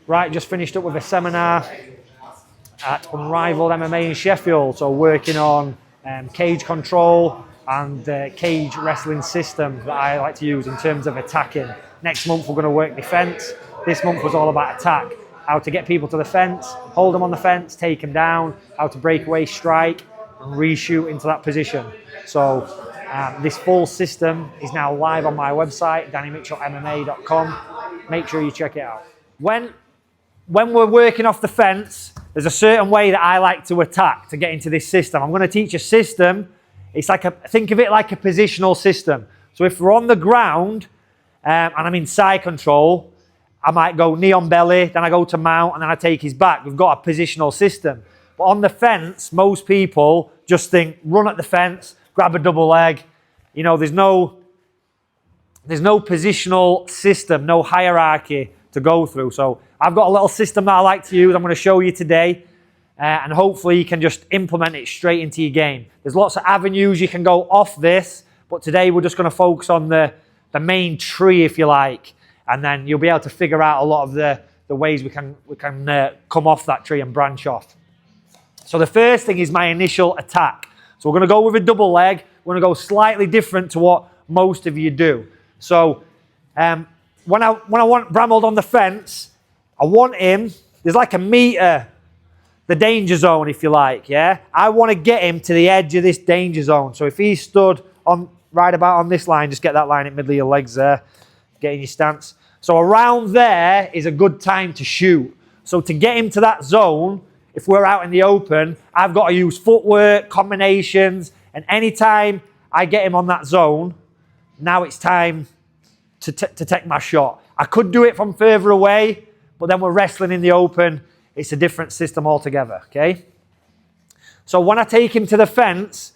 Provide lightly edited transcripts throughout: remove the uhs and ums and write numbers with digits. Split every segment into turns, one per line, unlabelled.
Right, just finished up with a seminar at Unrivaled MMA in Sheffield. So working on cage control and cage wrestling system that I like to use in terms of attacking. Next month we're going to work defense. This month was all about attack. How to get people to the fence, hold them on the fence, take them down, how to break away, strike, and reshoot into that position. So this full system is now live on my website, DannyMitchellMMA.com. Make sure you check it out. When we're working off the fence, there's a certain way that I like to attack to get into this system. I'm going to teach a system. It's like think of it like a positional system. So if we're on the ground and I'm in side control, I might go knee on belly, then I go to mount, and then I take his back. We've got a positional system. But on the fence, most people just think, run at the fence, grab a double leg. You know, there's no positional system, no hierarchy to go through. So I've got a little system that I like to use. I'm going to show you today. And hopefully you can just implement it straight into your game. There's lots of avenues you can go off this, but today we're just going to focus on the main tree, if you like. And then you'll be able to figure out a lot of the ways we can come off that tree and branch off. So the first thing is my initial attack. So we're going to go with a double leg. We're going to go slightly different to what most of you do. So when I want Bramwell on the fence, I want him, there's like a meter, the danger zone, if you like, yeah? I want to get him to the edge of this danger zone. So if he stood on right about on this line, just get that line in the middle of your legs there, get in your stance. So around there is a good time to shoot. So to get him to that zone, if we're out in the open, I've got to use footwork, combinations, and anytime I get him on that zone, now it's time to take my shot. I could do it from further away, but then we're wrestling in the open. It's a different system altogether, okay? So when I take him to the fence,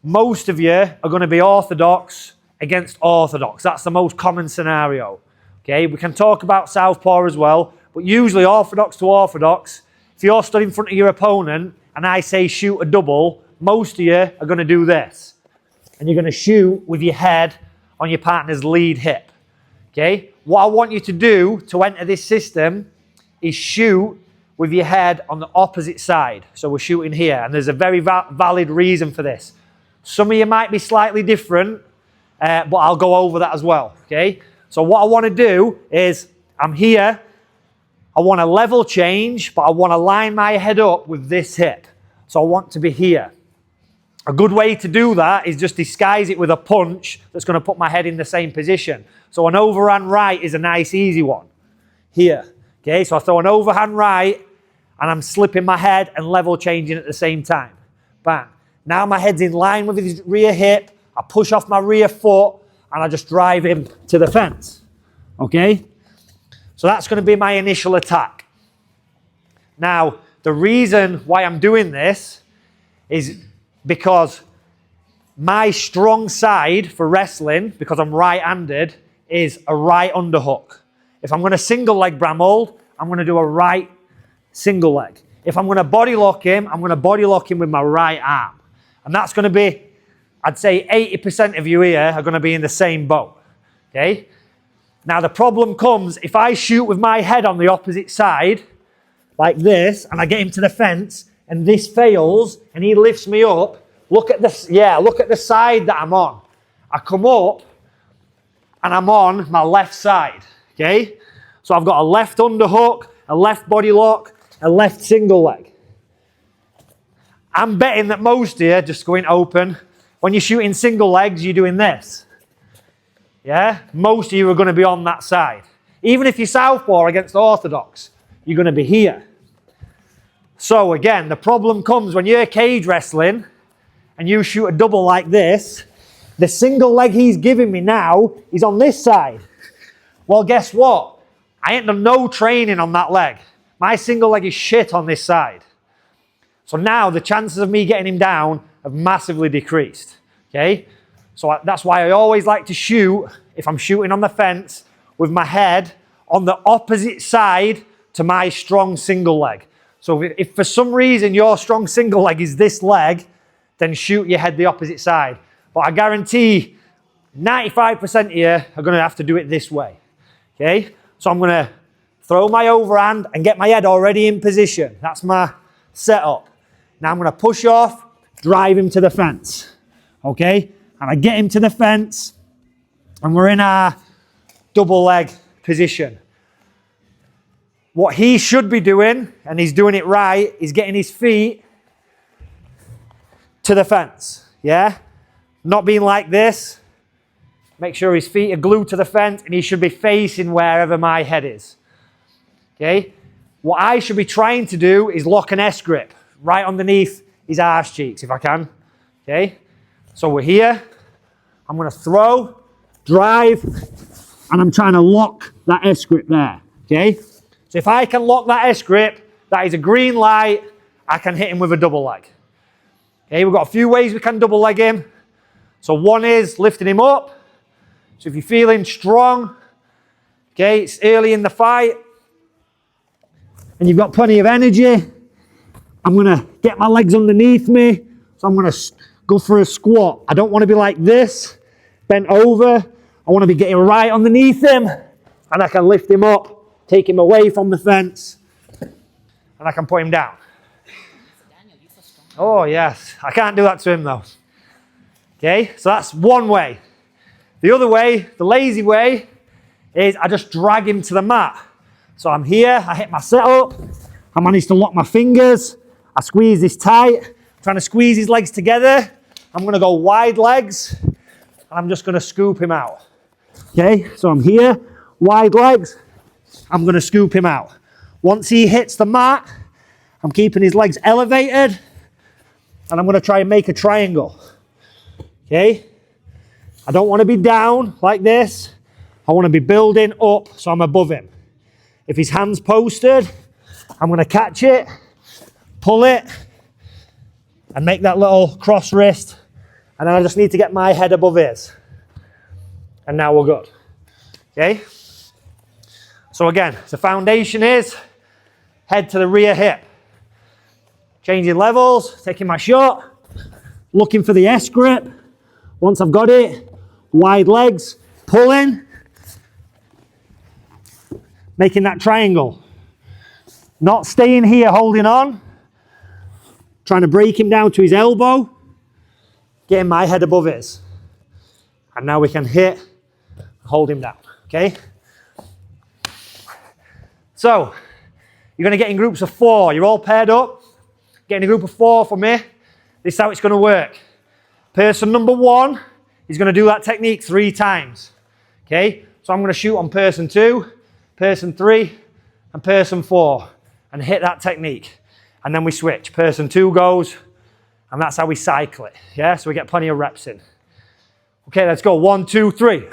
most of you are going to be orthodox against orthodox. That's the most common scenario, okay? We can talk about southpaw as well, but usually orthodox to orthodox, if you're stood in front of your opponent and I say shoot a double, most of you are going to do this. And you're going to shoot with your head on your partner's lead hip, okay? What I want you to do to enter this system is shoot with your head on the opposite side. So we're shooting here, and there's a very valid reason for this. Some of you might be slightly different, but I'll go over that as well, okay? So what I want to do is, I'm here, I want a level change, but I want to line my head up with this hip. So I want to be here. A good way to do that is just disguise it with a punch that's going to put my head in the same position. So an overhand right is a nice easy one. Here, okay? So I throw an overhand right, and I'm slipping my head and level changing at the same time. Bang. Now my head's in line with his rear hip. I push off my rear foot and I just drive him to the fence. Okay? So that's going to be my initial attack. Now, the reason why I'm doing this is because my strong side for wrestling, because I'm right-handed, is a right underhook. If I'm going to single leg Bramwell, I'm going to do a right single leg. If I'm going to body lock him, I'm going to body lock him with my right arm. And that's going to be, I'd say 80% of you here are going to be in the same boat. Okay? Now the problem comes, if I shoot with my head on the opposite side, like this, and I get him to the fence, and this fails, and he lifts me up, look at this, look at the side that I'm on. I come up, and I'm on my left side. Okay? So I've got a left underhook, a left body lock, a left single leg. I'm betting that most of you, just going open, when you're shooting single legs, you're doing this. Yeah? Most of you are going to be on that side. Even if you're southpaw against orthodox, you're going to be here. So again, the problem comes when you're cage wrestling and you shoot a double like this, the single leg he's giving me now is on this side. Well, guess what? I ain't done no training on that leg. My single leg is shit on this side. So now the chances of me getting him down have massively decreased. Okay? So that's why I always like to shoot, if I'm shooting on the fence, with my head on the opposite side to my strong single leg. So if for some reason your strong single leg is this leg, then shoot your head the opposite side. But I guarantee 95% of you are going to have to do it this way. Okay? So I'm going to throw my overhand and get my head already in position. That's my setup. Now I'm going to push off, drive him to the fence. Okay? And I get him to the fence, and we're in our double leg position. What he should be doing, and he's doing it right, is getting his feet to the fence. Yeah? Not being like this. Make sure his feet are glued to the fence, and he should be facing wherever my head is. Okay? What I should be trying to do is lock an S grip right underneath his arse cheeks, if I can. Okay? So we're here. I'm going to throw, drive, and I'm trying to lock that S grip there. Okay? So if I can lock that S grip, that is a green light. I can hit him with a double leg. Okay? We've got a few ways we can double leg him. So one is lifting him up. So if you're feeling strong, okay, it's early in the fight, and you've got plenty of energy, I'm going to get my legs underneath me. So I'm going to go for a squat. I don't want to be like this, bent over. I want to be getting right underneath him, and I can lift him up, take him away from the fence, and I can put him down. Oh, yes. I can't do that to him, though. Okay, so that's one way. The other way, the lazy way, is I just drag him to the mat. So I'm here, I hit my setup, I manage to lock my fingers, I squeeze this tight, I'm trying to squeeze his legs together. I'm going to go wide legs, and I'm just going to scoop him out. Okay, so I'm here, wide legs, I'm going to scoop him out. Once he hits the mat, I'm keeping his legs elevated, and I'm going to try and make a triangle. Okay? I don't want to be down like this. I want to be building up so I'm above him. If his hand's posted, I'm going to catch it, pull it, and make that little cross wrist. And then I just need to get my head above his. And now we're good. Okay? So again, the foundation is head to the rear hip. Changing levels, taking my shot, looking for the S grip. Once I've got it, wide legs, pulling, making that triangle. Not staying here holding on, trying to break him down to his elbow, getting my head above his. And now we can hit, hold him down, okay? So, you're going to get in groups of 4. You're all paired up. Get in a group of 4 for me. This is how it's going to work. Person number 1 is going to do that technique 3 times. Okay? So I'm going to shoot on person 2, person 3, and person 4, and hit that technique. And then we switch. Person 2 goes, and that's how we cycle it. Yeah? So we get plenty of reps in. Okay, let's go. 1, 2, 3.